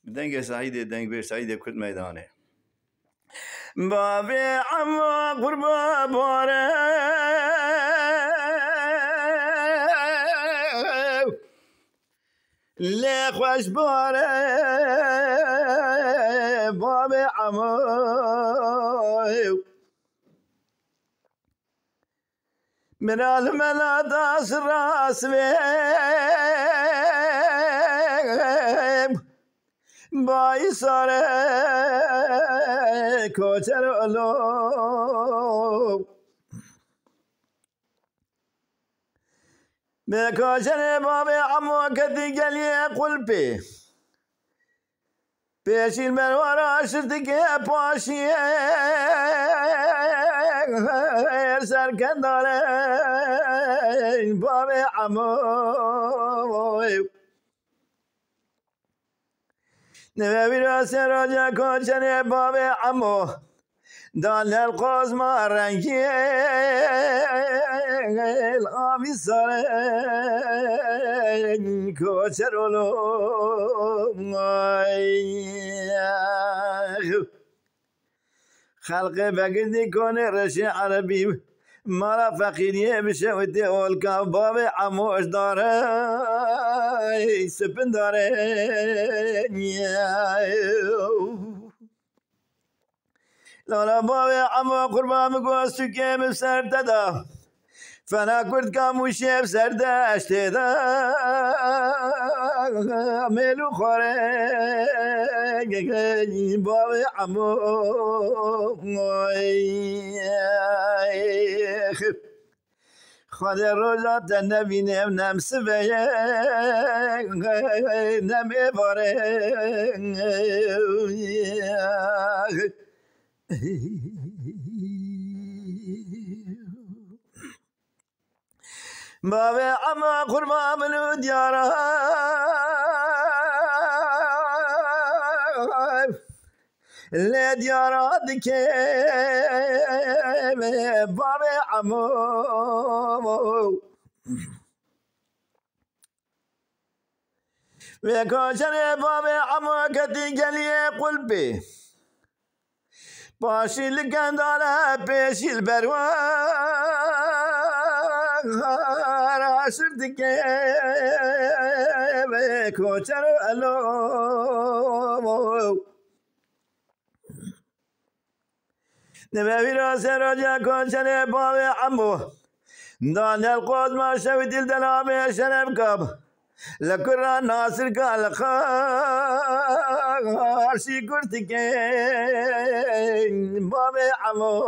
دنگ سعید دنگ بیر سعید کد میدانه بابی عمو قربا باره لی خوش باره بابی عمو منال ملا داس راس بای ساره کوچر اولو به کوچر باب عمو کدی گلی قلبی پیشیل منوارا شرطی که پاشیه سرکنداره باب عمو نبی راست راجع کوچر باب عمو دال القوز ما رنگی آبی ساره کوچر اولو خلق بگردی کنه رش عربی مالا فقیریه بشه و دیول که باب عموش داره سپن داره لالا باب عمو قربان گوستو که بسر دادا فنا کرد کاموشی بسر داشته دا میلو خوره باب عمو خود روزات نبینم نمسوه نمیباره باب عمو قربان منو دیارا لی دیارا دکه باب عمو و کوچر باب عمو کتی گلی قلبی پاشیل گندانه پیشیل بروار عشرتی که به کوچر الو نبی راست راجع کوچر باب عمو دان القوز ما شوی دل دلام شرم کب لکرا ناصر کا لخارشی کرتی که باب عمو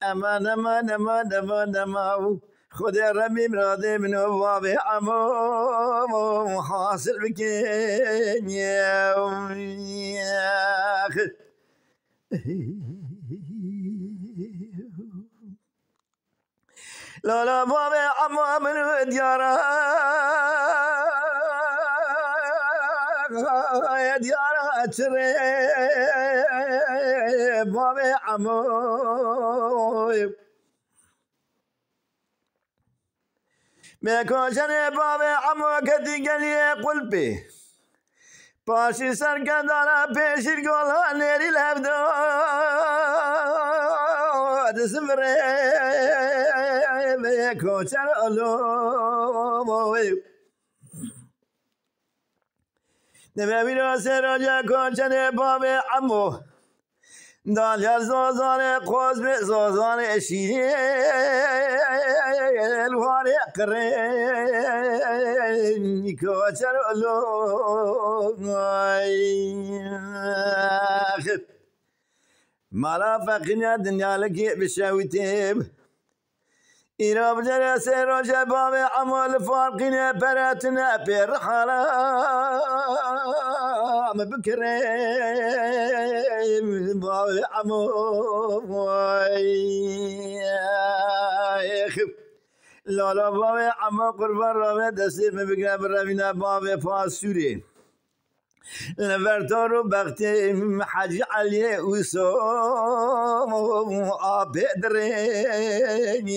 امان امان امان امان امان خود ربی براده منو باب عمو حاصل بکن لالا باب عمو منو دیارا دیارا چره باب عمو به کوچر باب عمو کتی گلی قلبی پاشی سرکندانا پیشیر گولا نیری لفداد سفره به کوچر اولو نبی راست راجع کوچر باب عمو دال زوزان قوز به زوزان شیری الوار قرن کوچر اولو مالا فقینا دنیا لکی بشویتیم اینا بجرس روجه باب عمو فارقين براتنا برحرام بكريم باب عمو لالا باب عمو قربان رابع دستی بگیره بروینا باب فاسوری نفرتارو بختی حاجی علی اوسو آبدرین